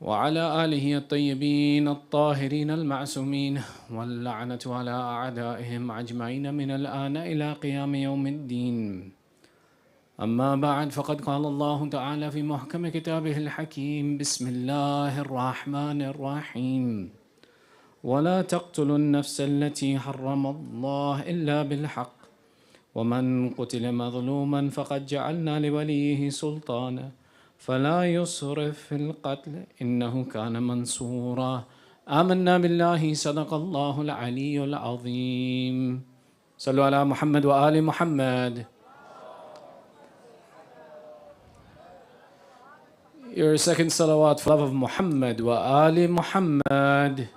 وعلى آله الطيبين الطاهرين المعصومين واللعنة على أعدائهم أجمعين من الآن إلى قيام يوم الدين. أما بعد، فقد قال الله تعالى في محكم كتابه الحكيم: بسم الله الرحمن الرحيم: ولا تقتلوا النفس التي حرم الله إلا بالحق ومن قتل مظلوما فقد جعلنا لوليه سلطانا فلا يسرف في القتل إنه كان منصورا. آمنا بالله، صدق الله العلي العظيم. صلوا على محمد وآل محمد. Your second salawat for love of Muhammad wa Ali Muhammad.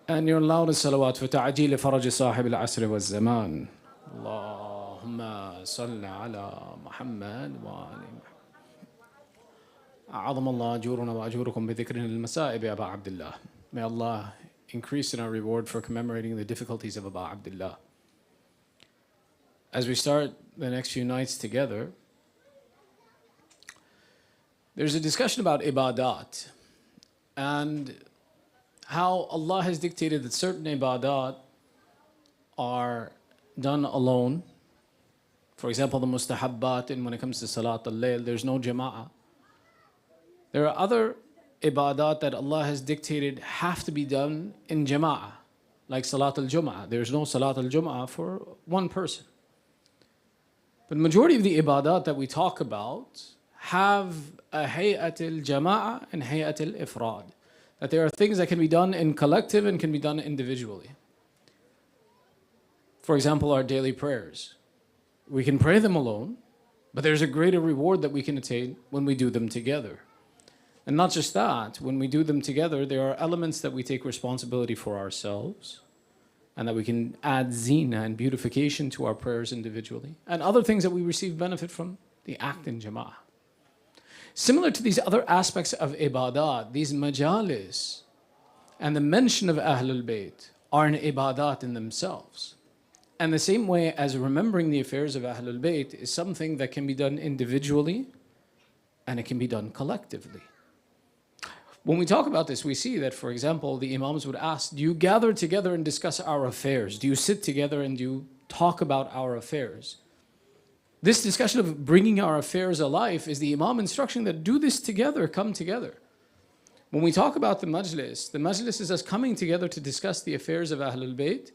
And your loudest salawat for ta'ajil faraj sahib al-asr wa zaman. Allahumma salli ala Muhammad wa Ali Muhammad. أعظم الله أجورنا وأجوركم بذكرنا المسائب يا أبا عبد الله. May Allah increase in our reward for commemorating the difficulties of Abu Abdullah. As we start the next few nights together, there's a discussion about ibadat and how Allah has dictated that certain ibadat are done alone. For example, the mustahabbat, and when it comes to salat al-layl, there's no jama'ah. There are other ibadat that Allah has dictated have to be done in jama'ah, like salat al-jum'ah. There's no salat al-jum'ah for one person. But majority of the ibadat that we talk about have a hay'at al-jama'ah and hay'at al-ifrad. That there are things that can be done in collective and can be done individually. For example, our daily prayers. We can pray them alone, but there's a greater reward that we can attain when we do them together. And not just that, when we do them together, there are elements that we take responsibility for ourselves, and that we can add zina and beautification to our prayers individually, and other things that we receive benefit from the act in jama'ah. Similar to these other aspects of ibadat, these majalis and the mention of Ahlul Bayt are an ibadat in themselves. And the same way as remembering the affairs of Ahlul Bayt is something that can be done individually and it can be done collectively. When we talk about this, we see that, for example, the Imams would ask, do you gather together and discuss our affairs? Do you sit together and do you talk about our affairs? This discussion of bringing our affairs alive is the Imam instruction that do this together, come together. When we talk about the majlis is us coming together to discuss the affairs of Ahlul Bayt,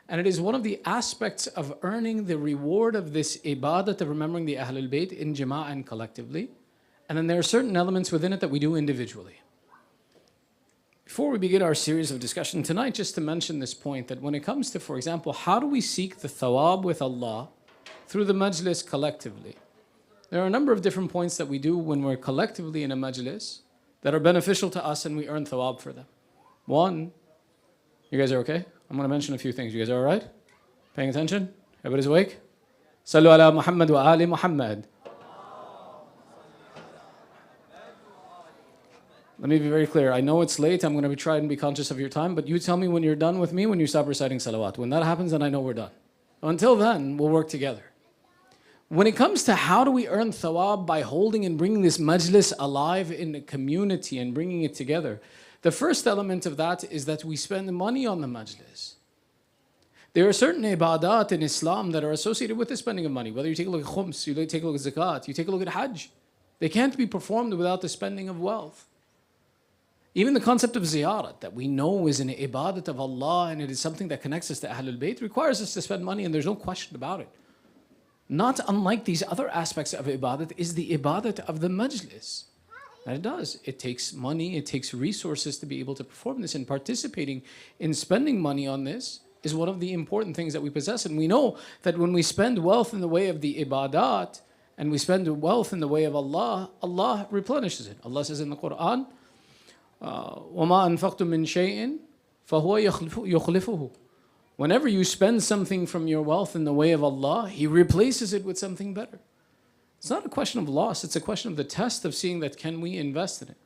and it is one of the aspects of earning the reward of this ibadat of remembering the Ahlul Bayt in jama'ah and collectively. And then there are certain elements within it that we do individually. Before we begin our series of discussion tonight, just to mention this point, that when it comes to, for example, how do we seek the thawab with Allah through the majlis collectively? There are a number of different points that we do when we're collectively in a majlis that are beneficial to us and we earn thawab for them. One, you guys are okay? I'm going to mention a few things. You guys are all right? Paying attention? Everybody's awake? Sallu ala Muhammad wa Ali Muhammad. Let me be very clear. I know it's late. I'm going to try and be conscious of your time, but you tell me when you're done with me, when you stop reciting salawat. When that happens, then I know we're done. Until then, we'll work together. When it comes to how do we earn thawab by holding and bringing this majlis alive in the community and bringing it together, the first element of that is that we spend money on the majlis. There are certain ibadat in Islam that are associated with the spending of money. Whether you take a look at khums, you take a look at zakat, you take a look at hajj. They can't be performed without the spending of wealth. Even the concept of ziyarat, that we know is an ibadat of Allah and it is something that connects us to Ahlul Bayt, requires us to spend money, and there's no question about it. Not unlike these other aspects of ibadat is the ibadat of the majlis. And it does. It takes money, it takes resources to be able to perform this, and participating in spending money on this is one of the important things that we possess. And we know that when we spend wealth in the way of the ibadat and we spend wealth in the way of Allah, Allah replenishes it. Allah says in the Quran, وَمَا أَنفَقْتُم مِّن شَيْءٍ فَهُوَ يُخْلِفُهُ. Whenever you spend something from your wealth in the way of Allah, He replaces it with something better. It's not a question of loss, it's a question of the test of seeing that can we invest in it.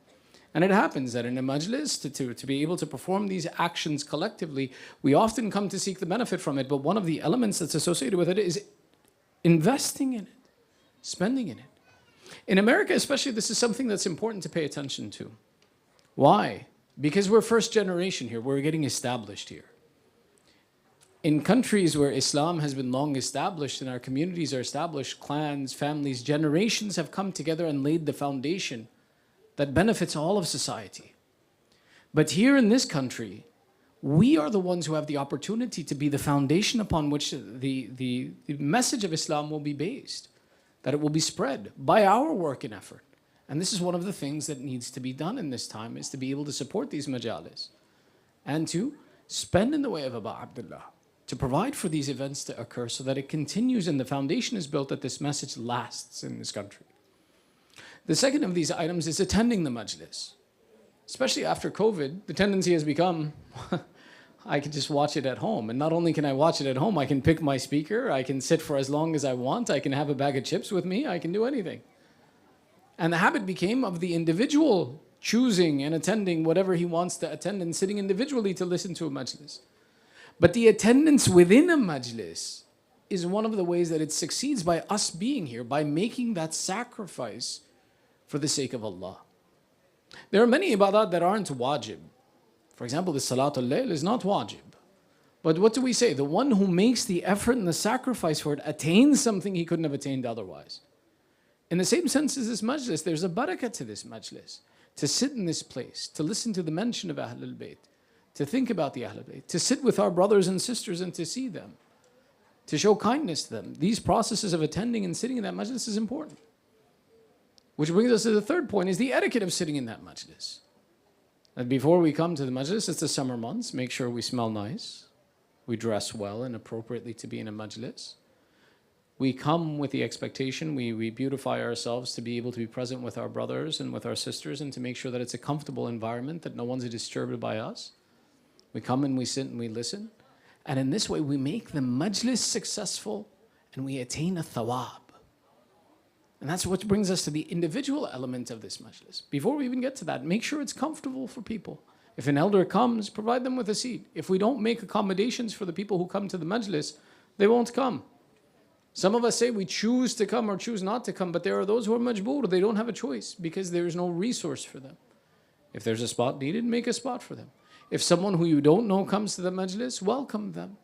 And it happens that in a majlis, to be able to perform these actions collectively, we often come to seek the benefit from it, but one of the elements that's associated with it is investing in it, spending in it. In America especially, this is something that's important to pay attention to. Why? Because we're first generation here. We're getting established here. In countries where Islam has been long established and our communities are established, clans, families, generations have come together and laid the foundation that benefits all of society. But here in this country, we are the ones who have the opportunity to be the foundation upon which the message of Islam will be based, that it will be spread by our work and effort. And this is one of the things that needs to be done in this time, is to be able to support these majalis and to spend in the way of Abu Abdullah, to provide for these events to occur so that it continues and the foundation is built that this message lasts in this country. The second of these items is attending the majlis. Especially after COVID, the tendency has become, I can just watch it at home. And not only can I watch it at home, I can pick my speaker, I can sit for as long as I want, I can have a bag of chips with me, I can do anything. And the habit became of the individual choosing and attending whatever he wants to attend and sitting individually to listen to a majlis. But the attendance within a majlis is one of the ways that it succeeds, by us being here, by making that sacrifice for the sake of Allah. There are many ibadat that aren't wajib. For example, the Salatul Layl is not wajib. But what do we say? The one who makes the effort and the sacrifice for it attains something he couldn't have attained otherwise. In the same sense as this majlis, there's a barakah to this majlis. To sit in this place, to listen to the mention of Ahlul Bayt, to think about the Ahlul Bayt, to sit with our brothers and sisters and to see them, to show kindness to them. These processes of attending and sitting in that majlis is important. Which brings us to the third point, is the etiquette of sitting in that majlis. That before we come to the majlis, it's the summer months, make sure we smell nice, we dress well and appropriately to be in a majlis. We come with the expectation, we beautify ourselves to be able to be present with our brothers and with our sisters and to make sure that it's a comfortable environment, that no one's disturbed by us. We come and we sit and we listen. And in this way, we make the majlis successful and we attain a thawab. And that's what brings us to the individual element of this majlis. Before we even get to that, make sure it's comfortable for people. If an elder comes, provide them with a seat. If we don't make accommodations for the people who come to the majlis, they won't come. Some of us say we choose to come or choose not to come, but there are those who are majboor. They don't have a choice because there is no resource for them. If there's a spot needed, make a spot for them. If someone who you don't know comes to the majlis, welcome them.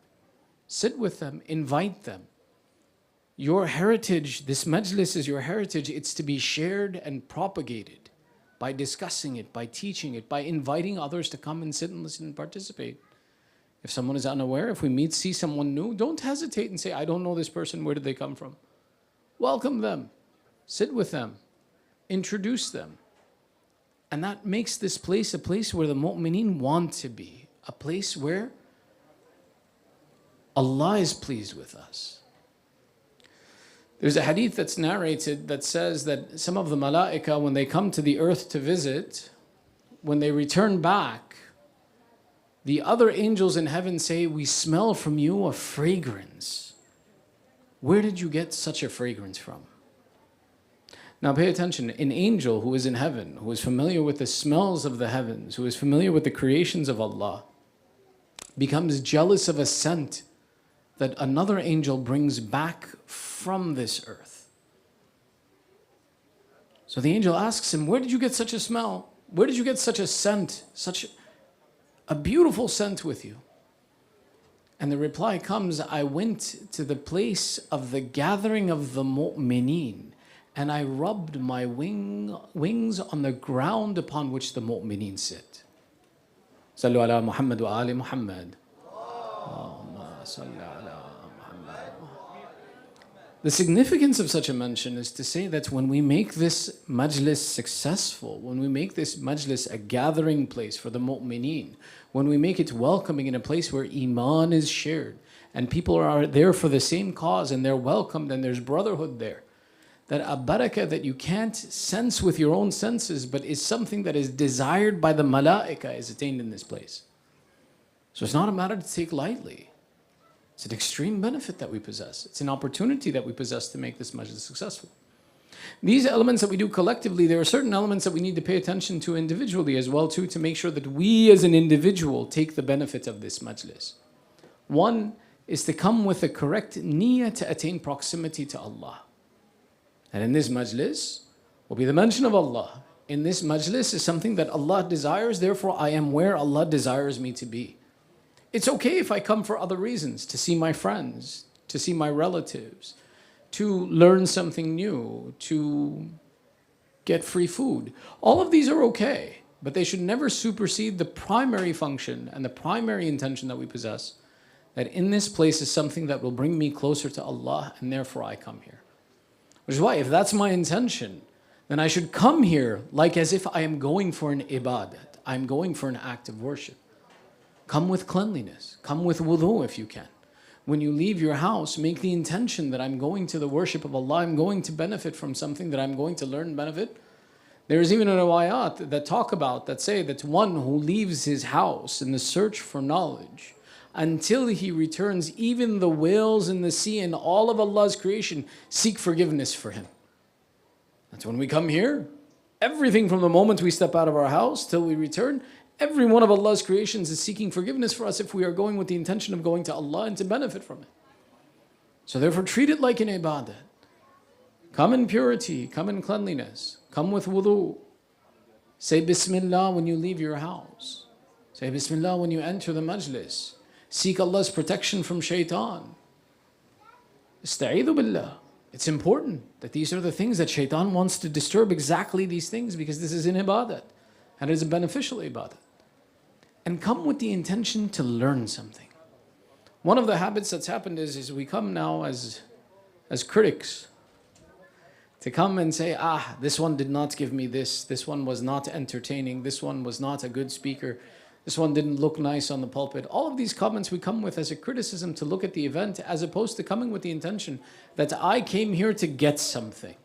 Sit with them, invite them. Your heritage, this majlis is your heritage. It's to be shared and propagated by discussing it, by teaching it, by inviting others to come and sit and listen and participate. If someone is unaware, if we see someone new, don't hesitate and say, I don't know this person, where did they come from? Welcome them, sit with them, introduce them. And that makes this place a place where the mu'mineen want to be, a place where Allah is pleased with us. There's a hadith that's narrated that says that some of the malaika, when they come to the earth to visit, when they return back, the other angels in heaven say, we smell from you a fragrance. Where did you get such a fragrance from? Now pay attention, an angel who is in heaven, who is familiar with the smells of the heavens, who is familiar with the creations of Allah, becomes jealous of a scent that another angel brings back from this earth. So the angel asks him, where did you get such a smell? Where did you get such a scent, such a beautiful scent with you? And the reply comes, I went to the place of the gathering of the mu'mineen, and I rubbed my wings on the ground upon which the mu'mineen sit. Sallu ala Muhammad wa ali Muhammad. The significance of such a mention is to say that when we make this majlis successful, when we make this majlis a gathering place for the mu'mineen, when we make it welcoming in a place where iman is shared and people are there for the same cause and they're welcomed and there's brotherhood there, that a barakah that you can't sense with your own senses but is something that is desired by the malaika is attained in this place. So it's not a matter to take lightly. It's an extreme benefit that we possess. It's an opportunity that we possess to make this majlis successful. These elements that we do collectively, there are certain elements that we need to pay attention to individually as well too, to make sure that we as an individual take the benefit of this majlis. One is to come with the correct niyyah to attain proximity to Allah. And in this majlis, will be the mention of Allah. In this majlis is something that Allah desires, therefore I am where Allah desires me to be. It's okay if I come for other reasons, to see my friends, to see my relatives, to learn something new, to get free food. All of these are okay, but they should never supersede the primary function and the primary intention that we possess, that in this place is something that will bring me closer to Allah, and therefore I come here. Which is why, if that's my intention, then I should come here like as if I am going for an ibadat. I'm going for an act of worship. Come with cleanliness. Come with wudu if you can. When you leave your house, make the intention that I'm going to the worship of Allah. I'm going to benefit from something, that I'm going to learn and benefit. There is even a riwayat that talk about, that say that one who leaves his house in the search for knowledge, until he returns, even the whales in the sea and all of Allah's creation seek forgiveness for him. That's when we come here. Everything from the moment we step out of our house till we return, every one of Allah's creations is seeking forgiveness for us if we are going with the intention of going to Allah and to benefit from it. So therefore treat it like an ibadah. Come in purity, come in cleanliness, come with wudu. Say Bismillah when you leave your house. Say Bismillah when you enter the majlis. Seek Allah's protection from shaitan. Ista'idhu billah. It's important that these are the things that shaitan wants to disturb, exactly these things, because this is an ibadat and it is a beneficial ibadat. And come with the intention to learn something. One of the habits that's happened is we come now as critics, to come and say, this one did not give me this one was not entertaining, this one was not a good speaker, this one didn't look nice on the pulpit. All of these comments we come with as a criticism to look at the event, as opposed to coming with the intention that I came here to get something.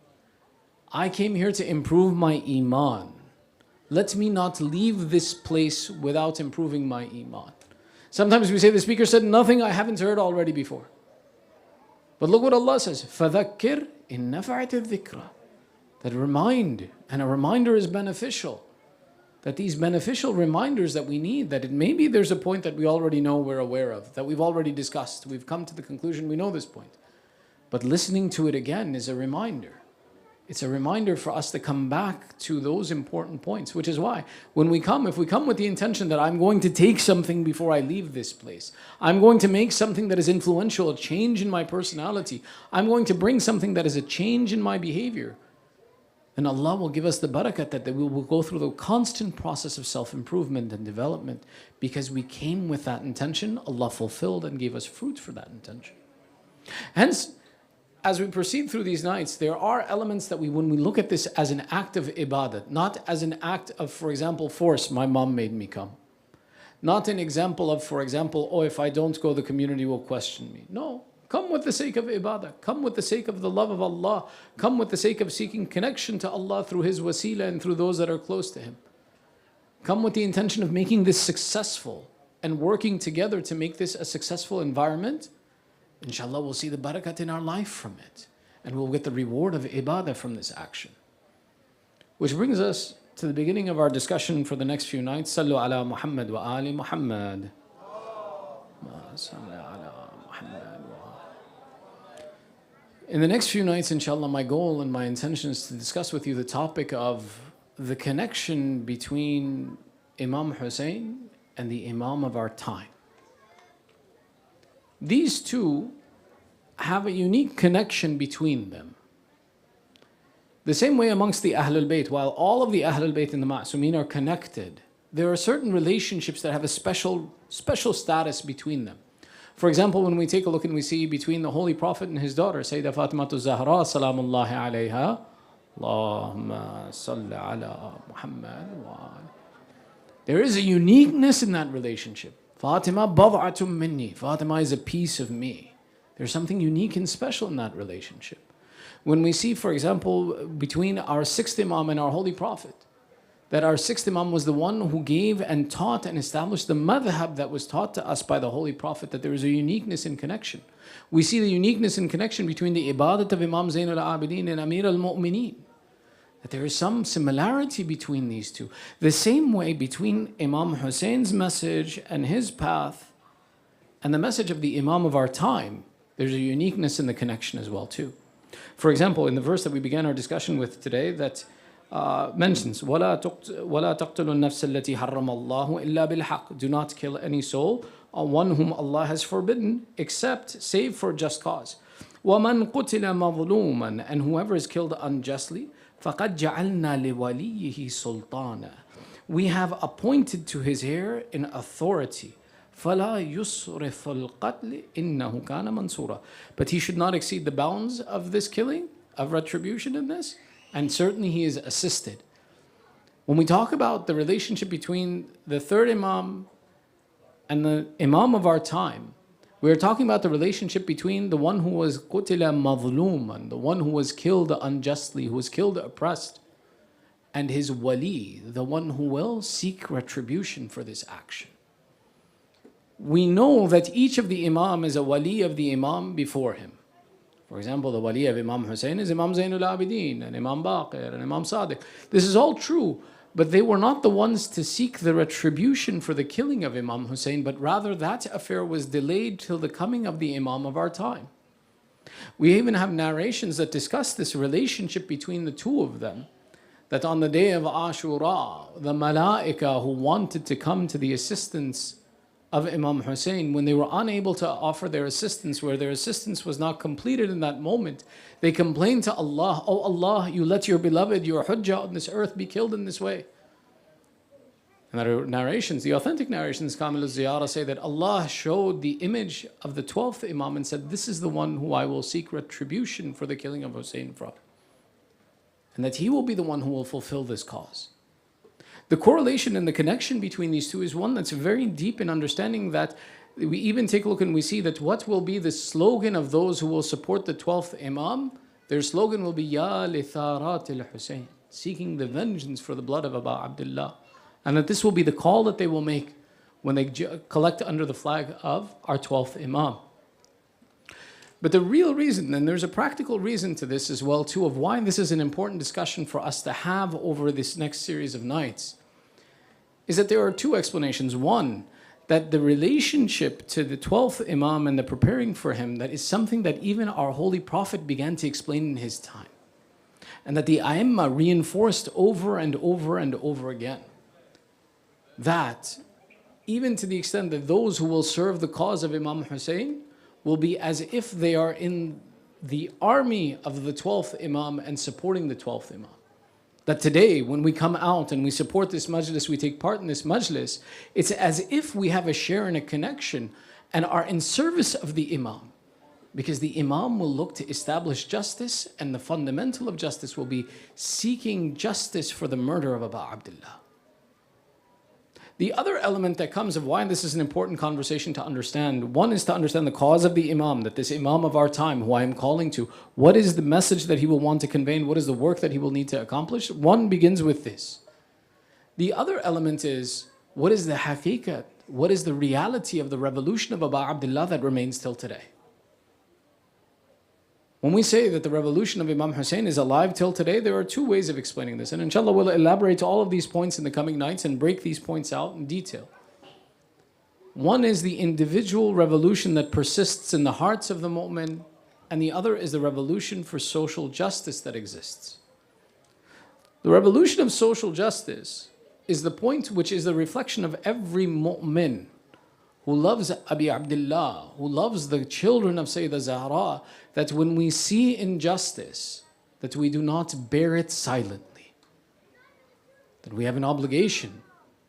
I came here to improve my iman. Let me not leave this place without improving my iman. Sometimes we say the speaker said nothing I haven't heard already before. But look what Allah says, فَذَكِّرْ إِن نَفَعَتِ الذِّكْرَ. That remind, and a reminder is beneficial. That these beneficial reminders that we need, that it maybe there's a point that we already know, we're aware of, that we've already discussed, we've come to the conclusion, we know this point. But listening to it again is a reminder. It's a reminder for us to come back to those important points, which is why when we come, if we come with the intention that I'm going to take something before I leave this place, I'm going to make something that is influential, a change in my personality, I'm going to bring something that is a change in my behavior, then Allah will give us the barakat that we will go through the constant process of self-improvement and development, because we came with that intention. Allah fulfilled and gave us fruit for that intention. Hence, as we proceed through these nights, there are elements that when we look at this as an act of ibadat, not as an act of, for example, force, my mom made me come. Not an example of, for example, if I don't go, the community will question me. No. Come with the sake of ibadah. Come with the sake of the love of Allah. Come with the sake of seeking connection to Allah through His wasila and through those that are close to Him. Come with the intention of making this successful and working together to make this a successful environment. Inshallah, we'll see the barakat in our life from it. And we'll get the reward of ibadah from this action. Which brings us to the beginning of our discussion for the next few nights. Sallu ala Muhammad wa ali Muhammad. In the next few nights, inshallah, my goal and my intention is to discuss with you the topic of the connection between Imam Hussain and the Imam of our time. These two have a unique connection between them. The same way amongst the Ahlul Bayt, while all of the Ahlul Bayt and the Ma'sumin are connected, there are certain relationships that have a special status between them. For example, when we take a look and we see between the Holy Prophet and his daughter, Sayyidah Fatimatu Zahra, salamullahi alayha, Allahumma salli ala Muhammad wa ali. There is a uniqueness in that relationship. Fatima bad'atum minni. Fatima is a piece of me. There's something unique and special in that relationship. When we see, for example, between our sixth Imam and our Holy Prophet, that our sixth Imam was the one who gave and taught and established the madhab that was taught to us by the Holy Prophet, that there is a uniqueness in connection. We see the uniqueness in connection between the ibadat of Imam Zain al-Abidin and Amir al-Mu'mineen. That there is some similarity between these two. The same way between Imam Hussein's message and his path and the message of the Imam of our time, there's a uniqueness in the connection as well too. For example, in the verse that we began our discussion with today, that mentions, وَلَا تَقْتُلُوا النَّفْسَ الَّتِي حَرَّمَ اللَّهُ إِلَّا بِالْحَقِّ. Do not kill any soul, one whom Allah has forbidden, except, save for just cause. وَمَنْ قُتِلَ مَظْلُومًا. And whoever is killed unjustly, فَقَدْ جَعَلْنَا لِوَلِيِّهِ سُلْطَانًا. We have appointed to his heir in authority. فَلَا يُسْرِفُ الْقَتْلِ إِنَّهُ كَانَ مَنْصُورًا. But he should not exceed the bounds of this killing, of retribution in this, and certainly he is assisted. When we talk about the relationship between the third Imam and the Imam of our time, we are talking about the relationship between the one who was qutila mazluman, the one who was killed unjustly, who was killed oppressed, and his wali, the one who will seek retribution for this action. We know that each of the Imam is a wali of the Imam before him. For example, the wali of Imam Hussain is Imam Zainul Abidin, and Imam Baqir, and Imam Sadiq. This is all true, but they were not the ones to seek the retribution for the killing of Imam Hussain, but rather that affair was delayed till the coming of the Imam of our time. We even have narrations that discuss this relationship between the two of them, that on the day of Ashura, the Malaika who wanted to come to the assistance of Imam Hussain, when they were unable to offer their assistance, where their assistance was not completed in that moment, they complained to Allah, "Oh Allah, you let your beloved, your Hujjah on this earth be killed in this way." And the narrations, the authentic narrations, Kamil al-Ziyara, say that Allah showed the image of the 12th Imam and said, "This is the one who I will seek retribution for the killing of Hussain from." And that he will be the one who will fulfill this cause. The correlation and the connection between these two is one that's very deep in understanding that we even take a look and we see that what will be the slogan of those who will support the 12th Imam, their slogan will be Ya li tharat al-Hussain, seeking the vengeance for the blood of Abu Abdullah. And that this will be the call that they will make when they collect under the flag of our 12th Imam. But the real reason, and there's a practical reason to this as well too, of why this is an important discussion for us to have over this next series of nights, is that there are two explanations. One, that the relationship to the 12th Imam and the preparing for him, that is something that even our Holy Prophet began to explain in his time. And that the A'immah reinforced over and over and over again. That even to the extent that those who will serve the cause of Imam Hussain will be as if they are in the army of the 12th Imam and supporting the 12th Imam. That today, when we come out and we support this majlis, we take part in this majlis, it's as if we have a share and a connection and are in service of the Imam. Because the Imam will look to establish justice, and the fundamental of justice will be seeking justice for the murder of Abu Abdullah. The other element that comes of why this is an important conversation to understand, one is to understand the cause of the Imam, that this Imam of our time, who I am calling to, what is the message that he will want to convey, and what is the work that he will need to accomplish? One begins with this. The other element is, what is the haqiqat, what is the reality of the revolution of Abu Abdullah that remains till today? When we say that the revolution of Imam Hussain is alive till today, there are two ways of explaining this. And inshallah, we'll elaborate all of these points in the coming nights and break these points out in detail. One is the individual revolution that persists in the hearts of the mu'min, and the other is the revolution for social justice that exists. The revolution of social justice is the point which is the reflection of every mu'min who loves Abi Abdullah, who loves the children of Sayyidah Zahra, that when we see injustice, that we do not bear it silently. That we have an obligation,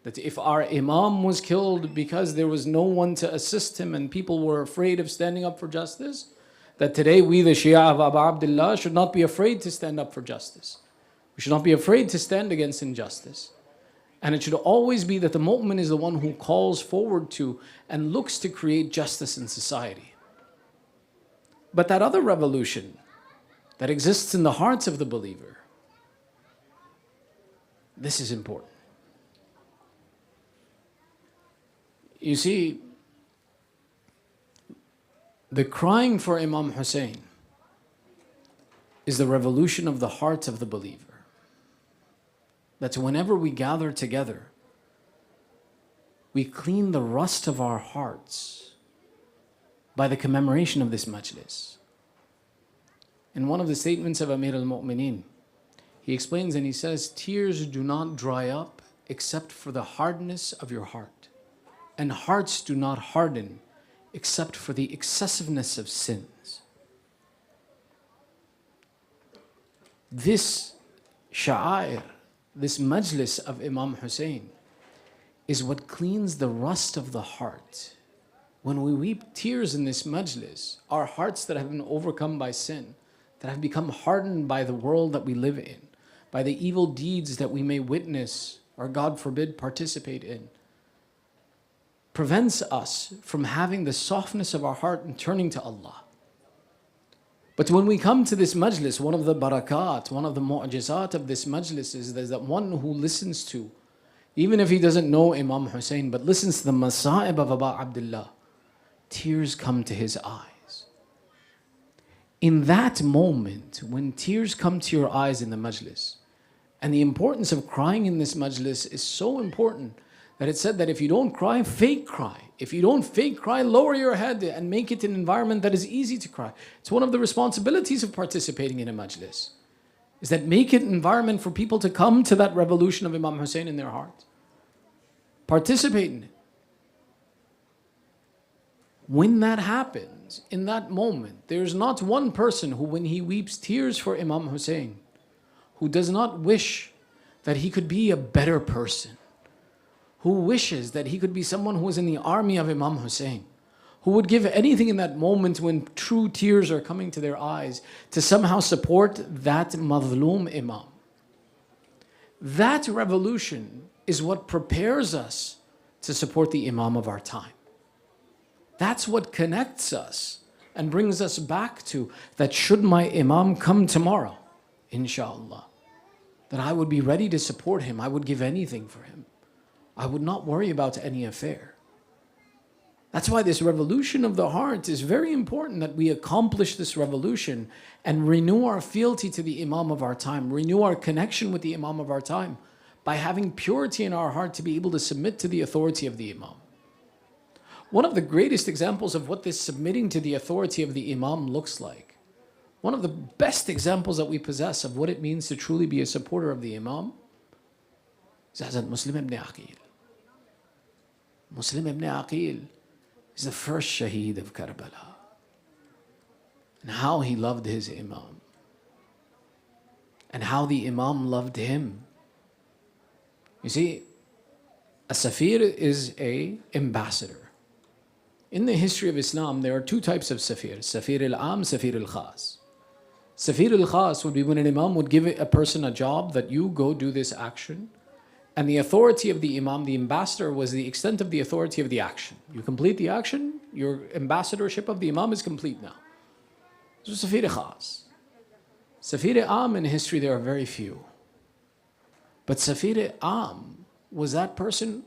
that if our Imam was killed because there was no one to assist him and people were afraid of standing up for justice, that today we, the Shia of Abu Abdullah, should not be afraid to stand up for justice. We should not be afraid to stand against injustice. And it should always be that the mu'min is the one who calls forward to and looks to create justice in society. But that other revolution that exists in the hearts of the believer, this is important. You see, the crying for Imam Hussain is the revolution of the heart of the believer. That whenever we gather together, we clean the rust of our hearts by the commemoration of this majlis. In one of the statements of Amir al-Mu'mineen, He explains and he says, tears do not dry up except for the hardness of your heart. And hearts do not harden except for the excessiveness of sins. This sha'air, this majlis of Imam Hussain, is what cleans the rust of the heart. When we weep tears in this majlis, our hearts that have been overcome by sin, that have become hardened by the world that we live in, by the evil deeds that we may witness or, God forbid, participate in, prevents us from having the softness of our heart and turning to Allah. But when we come to this majlis, one of the barakat, one of the mu'jizat of this majlis is that one who listens to, even if he doesn't know Imam Hussain, but listens to the masa'ib of Aba Abdullah, tears come to his eyes. In that moment, when tears come to your eyes in the majlis, and the importance of crying in this majlis is so important that it said that if you don't cry, fake cry. If you don't fake cry, lower your head and make it an environment that is easy to cry. It's one of the responsibilities of participating in a majlis, is that make it an environment for people to come to that revolution of Imam Hussain in their heart. Participate in it. When that happens, in that moment, there's not one person who, when he weeps tears for Imam Hussain, who does not wish that he could be a better person, who wishes that he could be someone who is in the army of Imam Hussain, who would give anything in that moment when true tears are coming to their eyes to somehow support that madhloom Imam. That revolution is what prepares us to support the Imam of our time. That's what connects us and brings us back to that should my Imam come tomorrow, inshallah, that I would be ready to support him. I would give anything for him. I would not worry about any affair. That's why this revolution of the heart is very important, that we accomplish this revolution and renew our fealty to the Imam of our time, renew our connection with the Imam of our time by having purity in our heart to be able to submit to the authority of the Imam. One of the greatest examples of what this submitting to the authority of the Imam looks like, one of the best examples that we possess of what it means to truly be a supporter of the Imam, is Hazrat Muslim ibn Aqil. Muslim ibn Aqil is the first shaheed of Karbala. And how he loved his Imam. And how the Imam loved him. You see, a Safir is an ambassador. In the history of Islam, there are two types of Safir. Safir al-Am, Safir al-Khas. Safir al-Khas would be when an Imam would give a person a job that you go do this action. And the authority of the Imam, the ambassador, was the extent of the authority of the action. You complete the action, your ambassadorship of the Imam is complete now. So Safir Khas. Safir Am in history, there are very few. But Safir Am was that person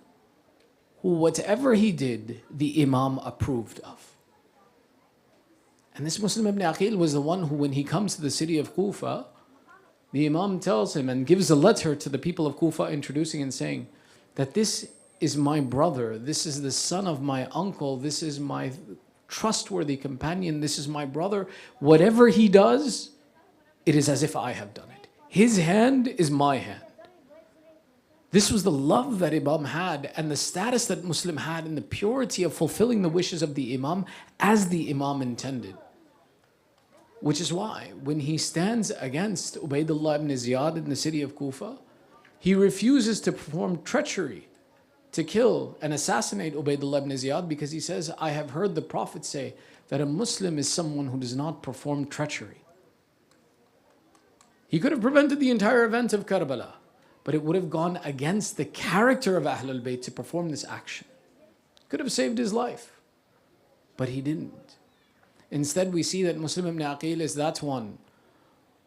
who whatever he did, the Imam approved of. And this Muslim ibn Aqil was the one who, when he comes to the city of Kufa, the Imam tells him and gives a letter to the people of Kufa introducing and saying that this is my brother, this is the son of my uncle, this is my trustworthy companion, this is my brother. Whatever he does, it is as if I have done it. His hand is my hand. This was the love that Imam had and the status that Muslim had and the purity of fulfilling the wishes of the Imam as the Imam intended. Which is why when he stands against Ubaydullah ibn Ziyad in the city of Kufa, he refuses to perform treachery to kill and assassinate Ubaydullah ibn Ziyad, because he says, I have heard the Prophet say that a Muslim is someone who does not perform treachery. He could have prevented the entire event of Karbala, but it would have gone against the character of Ahlul Bayt to perform this action. Could have saved his life, but he didn't. Instead, we see that Muslim ibn Aqil is that one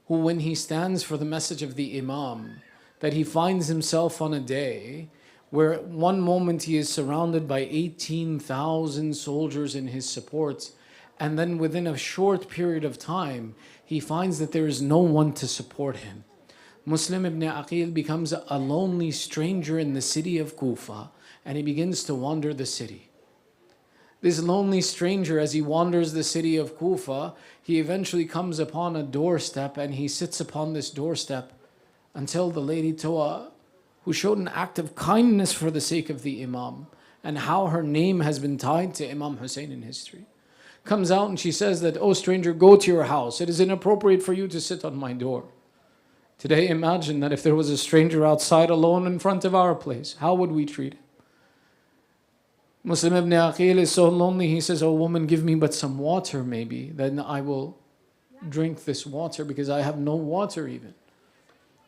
who, when he stands for the message of the Imam, that he finds himself on a day where at one moment he is surrounded by 18,000 soldiers in his support, and then within a short period of time, he finds that there is no one to support him. Muslim ibn Aqil becomes a lonely stranger in the city of Kufa, and he begins to wander the city. This lonely stranger, as he wanders the city of Kufa, he eventually comes upon a doorstep, and he sits upon this doorstep until the lady Toa, who showed an act of kindness for the sake of the Imam, and how her name has been tied to Imam Hussain in history, comes out and she says that, "Oh stranger, go to your house. It is inappropriate for you to sit on my door." Today, imagine that if there was a stranger outside alone in front of our place, how would we treat him? Muslim ibn Aqil is so lonely, he says, "Oh woman, give me but some water maybe, then I will drink this water because I have no water even."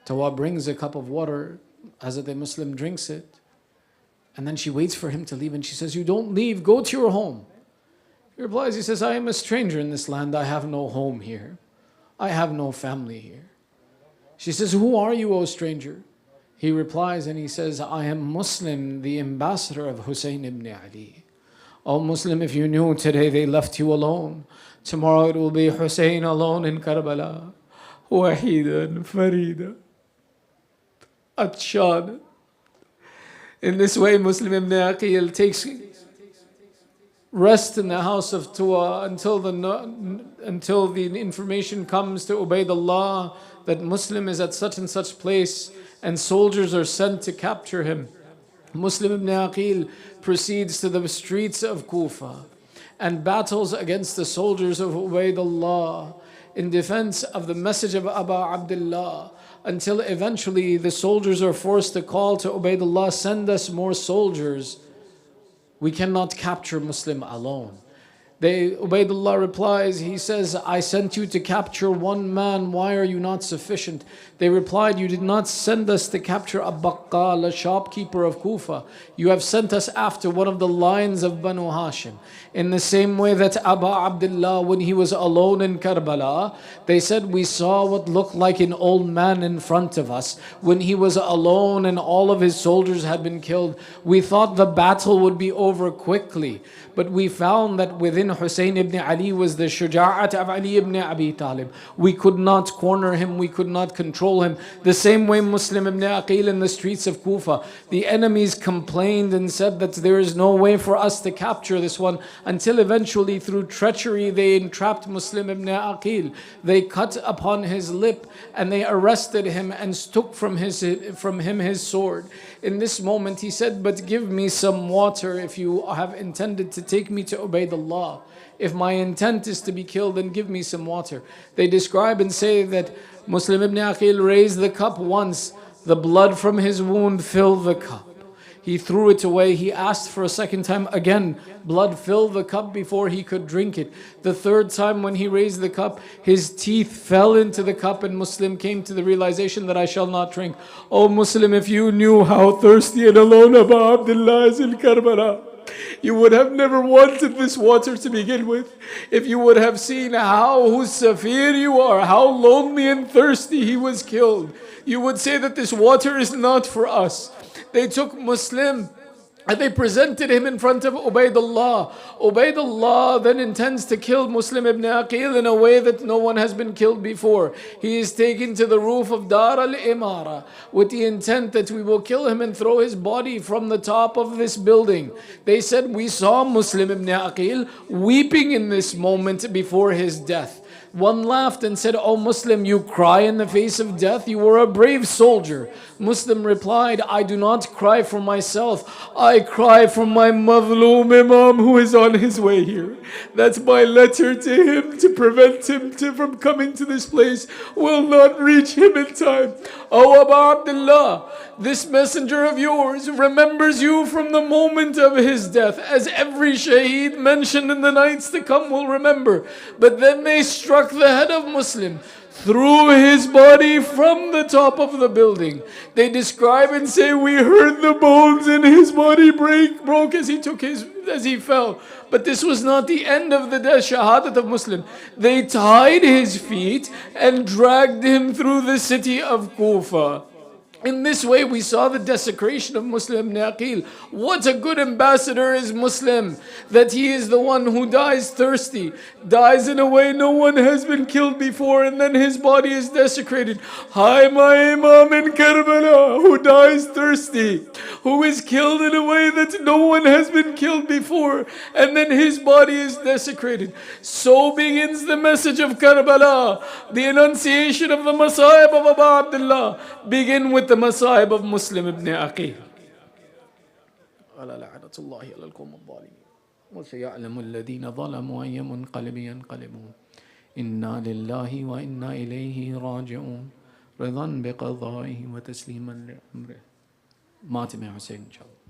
Tawa brings a cup of water, Hazrat Muslim drinks it, and then she waits for him to leave and she says, "You don't leave, go to your home." He replies, he says, "I am a stranger in this land, I have no home here. I have no family here." She says, "Who are you, O stranger?" He replies and he says, "I am Muslim, the ambassador of Hussain ibn Ali. O Muslim, if you knew today they left you alone, tomorrow it will be Hussain alone in Karbala. Wahidan, Farida, Atshan." In this way, Muslim ibn Aqil takes rest in the house of Tuwa until the information comes to Ubaydullah that Muslim is at such and such place and soldiers are sent to capture him. Muslim ibn Aqil proceeds to the streets of Kufa and battles against the soldiers of Ubaydullah in defense of the message of Abu Abdullah, until eventually the soldiers are forced to call to Ubaydullah, "Send us more soldiers. We cannot capture Muslim alone." Ubaydullah replies, he says, "I sent you to capture one man, why are you not sufficient?" They replied, "You did not send us to capture a baqqal, a shopkeeper of Kufa. You have sent us after one of the lions of Banu Hashim." In the same way that Abu Abdullah, when he was alone in Karbala, they said, "We saw what looked like an old man in front of us. When he was alone and all of his soldiers had been killed, we thought the battle would be over quickly. But we found that within Hussain ibn Ali was the shuja'at of Ali ibn Abi Talib. We could not corner him, we could not control him." The same way Muslim ibn Aqil in the streets of Kufa, the enemies complained and said that there is no way for us to capture this one, until eventually through treachery they entrapped Muslim ibn Aqil. They cut upon his lip and they arrested him and took from him his sword. In this moment he said, "But give me some water if you have intended to take me to Ubaydullah. If my intent is to be killed, then give me some water." They describe and say that Muslim ibn Aqil raised the cup once, the blood from his wound filled the cup. He threw it away. He asked for a second time, again, blood filled the cup before he could drink it. The third time when he raised the cup, his teeth fell into the cup and Muslim came to the realization that, "I shall not drink." "O Muslim, if you knew how thirsty and alone Abu Abdullah is in Karbala, you would have never wanted this water to begin with. If you would have seen how Hussafir you are, how lonely and thirsty he was killed, you would say that this water is not for us." They took Muslim and they presented him in front of Ubaydullah. Ubaydullah then intends to kill Muslim ibn Aqil in a way that no one has been killed before. He is taken to the roof of Dar al-Imara with the intent that we will kill him and throw his body from the top of this building. They said, "We saw Muslim ibn Aqil weeping in this moment before his death." One laughed and said, "O Muslim, you cry in the face of death? You were a brave soldier." Muslim replied, "I do not cry for myself. I cry for my Mazloom Imam who is on his way here. That's my letter to him to prevent him from coming to this place will not reach him in time. O Abu Abdullah, this messenger of yours remembers you from the moment of his death, as every shaheed mentioned in the nights to come will remember. But then they struck the head of Muslim, threw his body from the top of the building." They describe and say, "We heard the bones in his body broke as he fell." But this was not the end of the shahadat of Muslim. They tied his feet and dragged him through the city of Kufa. In this way, we saw the desecration of Muslim ibn Aqil. What a good ambassador is Muslim, that he is the one who dies thirsty, dies in a way no one has been killed before, and then his body is desecrated. Hi, my Imam in Karbala, who dies thirsty, who is killed in a way that no one has been killed before, and then his body is desecrated. So begins the message of Karbala, the enunciation of the Masa'ib of Abu Abdullah. Begin with the Masa'ib of Muslim ibn Aqil. على لعنة الله على القوم الظالمين وسيعلم الذين ظلموا أي منقلب ينقلبون إنا لله وإنا إليه راجعون رضا بقضائه وتسليما لأمره. ماتم يا حسين إن شاء الله.